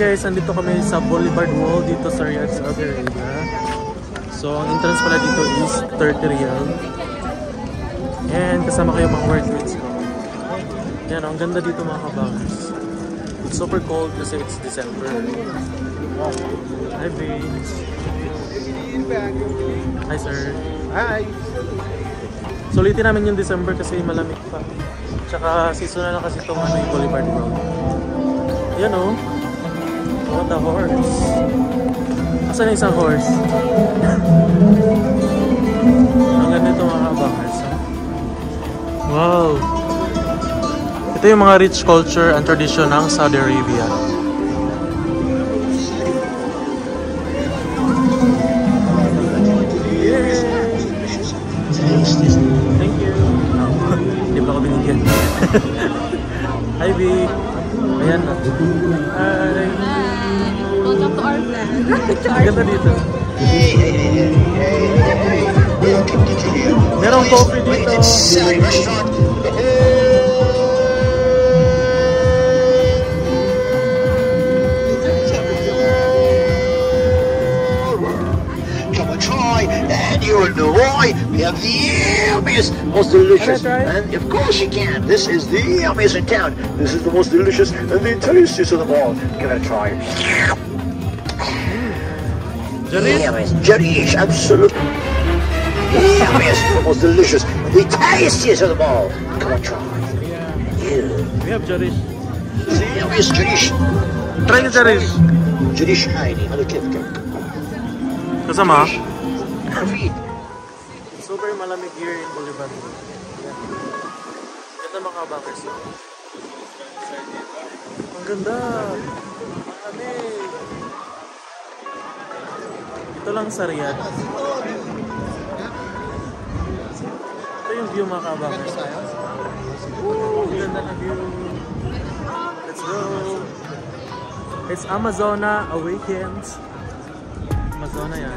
guys, andito kami sa Boulevard Mall dito sa Riyadh, Saudi Arabia. So ang entrance pala dito is 30 riyal. And kasama kayo mga workmates ko. Yan, ang ganda dito mga kabangers. It's super cold kasi it's December. Hi babes. Hi sir. Hi. Sulitin namin yung December kasi malamig pa. Tsaka season na lang kasi itong yung Boulevard Mall. Yan o. What the horse? Asan na isang horse? Ang ganda ito mga kabangers. Wow! Ito yung mga rich culture and tradition ng Saudi Arabia. Thank you! Hindi pa ako binigyan. Hi B! Ayan na. Hi! Welcome to our vlog. Ang ganda dito. Merong coffee dito. Come on, try, and you'll know why. We have the yummiest, most delicious, and of course you can. This is the yummiest in town. This is the most delicious and the tastiest of them all. Give it a try. Jarish, absolutely. Yummiest, the most delicious, the tastiest of them all. Come on, try. We have Jarish. Yummiest Jarish. Try the Jarish. Jarish عادي هذا كيف كيف. Kasama? خفيف. Super malamig here in Boulevard. Ganda mga kabangers. Ang ganda. Malamig. Ito lang sa Riyadh. Ito yung view mga kabangers. Woo! Ganda na view. Let's go. It's Amazona a weekend. Amazona yan.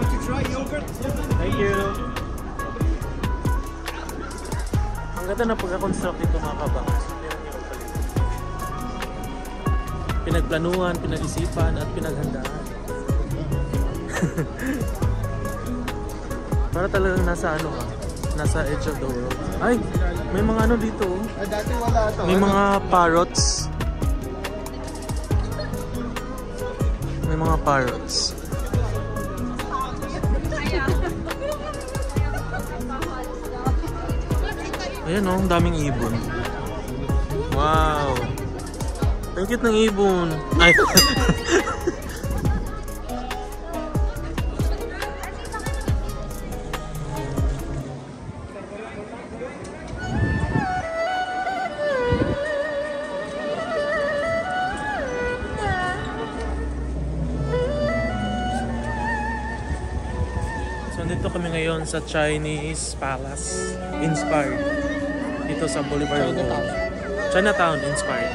Want to try yogurt? Thank you. Ang ganda na pagka-construct dito mga kabangers. Pinagplanuhan, pinag-isipan at pinaghandaan. Para talagang nasa ano ka, nasa edge of the world. Ay, may mga ano dito. Dati wala to. May mga parrots. May mga parrots. Ayan o, ang daming ibon. Wow! Ang cute ng ibon. Ay! So, dito kami ngayon sa Chinese Palace inspired. Dito sa Boulevard Mall. Chinatown inspired.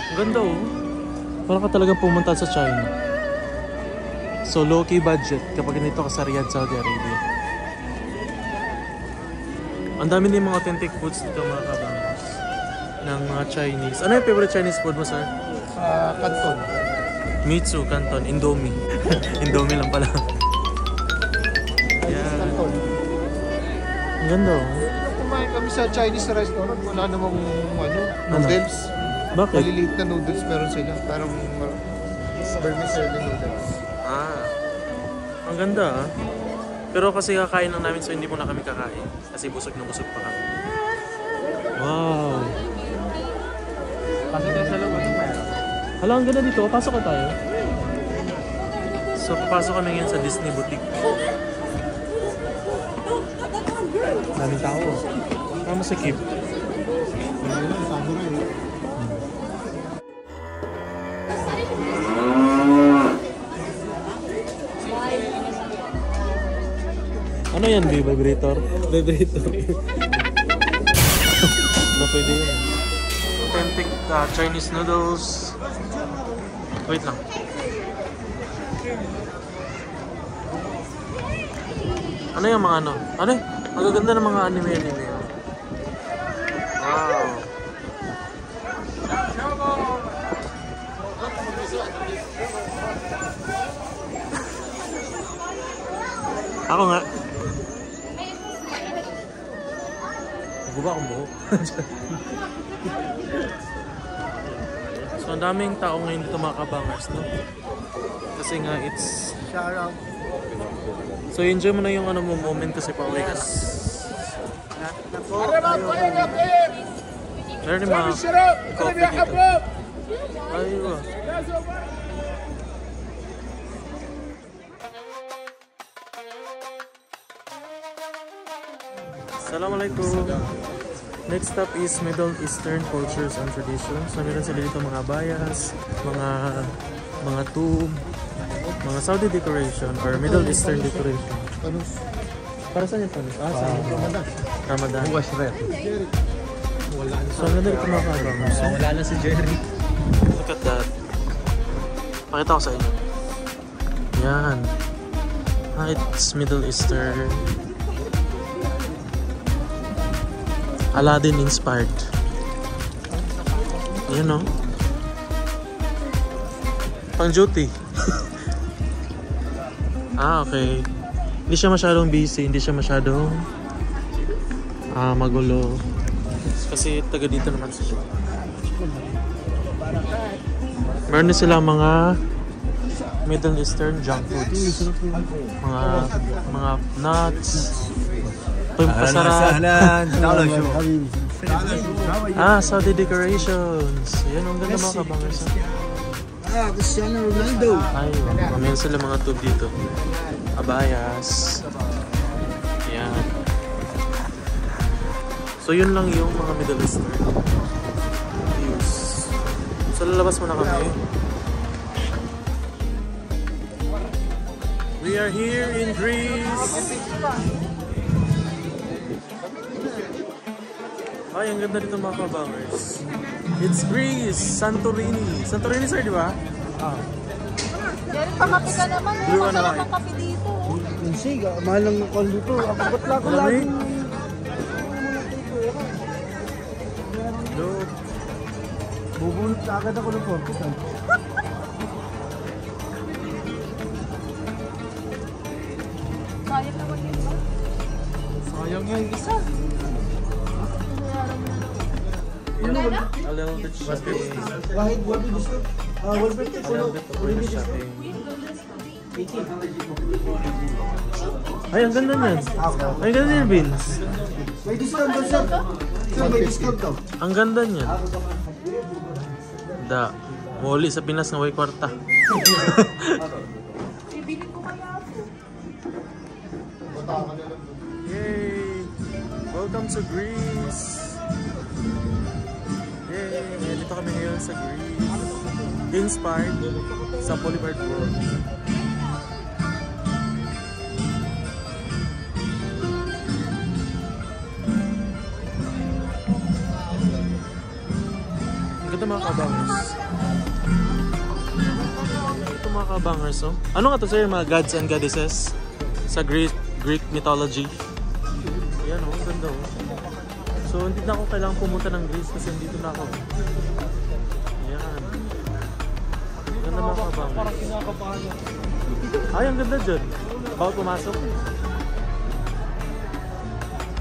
Ang ganda oh. Wala ka talagang pumunta sa China. So low-key budget kapag ganito ka sa Riyadh, Saudi Arabia. Ang dami din mga authentic foods dito mga kabangers. Ng mga Chinese. Ano yung favorite Chinese food mo sir? Canton. Mitsu, Canton, Indomie. Indomie lang pala. Yeah. Canton. Ang ganda oh. Kumain kami sa Chinese restaurant, wala namang noodles. Bakit? Maliliit na noodles meron sila. Parang vermicelli noodles. Ah. Ang ganda ah. Pero kasi kakain lang namin so hindi mo na kami kakain. Kasi busog na busog pa kami. Wow. Pasok tayo sa loob. Hala, ang ganda dito. Pasok ka tayo. So, papasok kami ngayon sa Disney Boutique. Daming tao. Kama sa Kip. Ano yan, B? Vibrator? Vibrator. Ano pwede yun? Authentic Chinese noodles. Wait lang. Ano yung mga ano? Ano eh? Ang gaganda ng mga anime. Wow. Ako nga. Naguba akong buhok. So, ang daming tao ngayon dito mga kabangers, no? Kasi nga, it's... So, enjoy mo na yung ano mo moment kasi pauwi ka. Meron yung mga coffee dito. Ayun. Assalamualaikum. Next stop is Middle Eastern Cultures and Traditions. So, meron sila dito mga bayas, mga tomb, mga Saudi decoration or Middle Eastern decoration. Para saan yung panus? Ah, sa Ramadan. So, ang ganda dito mga kabangers. Wala na si Jerry. Look at that. Pakita ko sa inyo. Yan. Ah, it's Middle Eastern. Aladdin inspired. Ayan o. Pang duty. Ah, okay. Hindi siya masyadong busy. Hindi siya masyadong magulo. Kasi taga dito naman sila. Meron din sila mga Middle Eastern junk foods. Mga nuts. Pasarap. Saudi decorations. Yan ang ganda mga kabangers. Cristiano Ronaldo. Ay, meron sila mga tube dito. Abayas. Yan. So yun lang yung mga Middle Eastern views. So lalabas muna kami. We are here in Greece. Ay, ang ganda dito mga kabangers. It's Greece, Santorini. Santorini sir, di ba? Jerry, pakapi ka naman. Masarap ang kape dito. Kasi, mahal lang ng call dito. Ako ba't lang ako lagi? Look. Bubulot na agad ako ng porkit. Sayang naman yun ba? Sayang nga yung isa. A little bit shopping. Kahit what do you gusto? A little bit of shopping. Ay, ang ganda niyan. Ay, ang ganda niyan, Vince. May discount daw, sir. Sir, may discount daw. Ang ganda niyan. Muli sa Pinas nga way kwarta. Yay! Welcome to Greece! Yay! Dito kami ngayon sa Greece. Inspired sa Boulevard World. Ang ganda mga kabangers. Ito mga kabangers, oh. Ano nga to sir, mga gods and goddesses sa Greek mythology. Ayan oh, ang ganda oh. So hindi na ako kailangang pumunta ng Greece kasi dito na ako. Ayan. Ang ganda mga kabangers. Ay, ang ganda dyan. Bawat pumasok.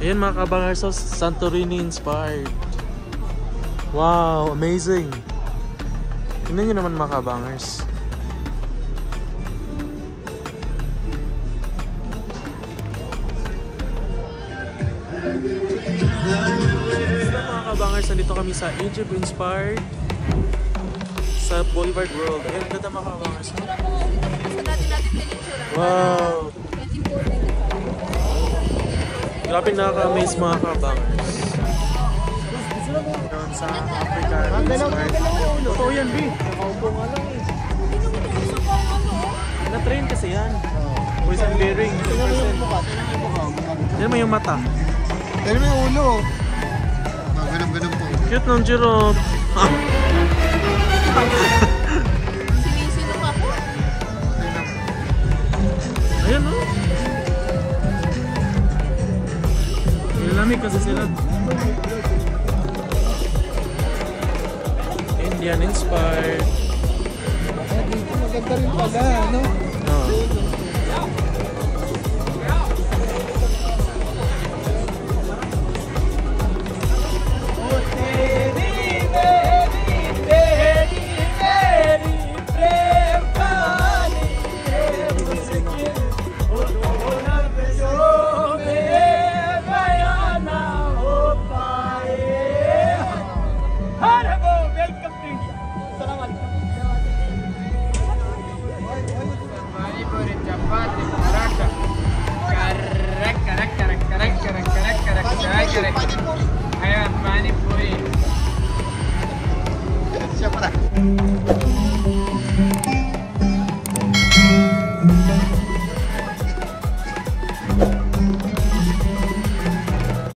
Ayan mga kabangers, so Santorini inspired. Wow, amazing. Tingnan nyo naman mga kabangers. Mga kabangers, nandito kami sa Egypt inspired sa Boulevard World. Ayun, ganda mga kabangers. Wow! Grabe nakaka-amaze mga kabangers. Doon sa Africa inspired. Totoo yan, B. Nakaupo nga lang eh. Na-train kasi yan. Poison bearing. Tingnan mo yung mukha. Yan mo yung mata. Tingnan mo yung ulo. Ganun po. Cute ng giraffe. Sino ako? Ayan o. Nilamig kasi sila. Indian inspired. Maganda rin pala, no? No.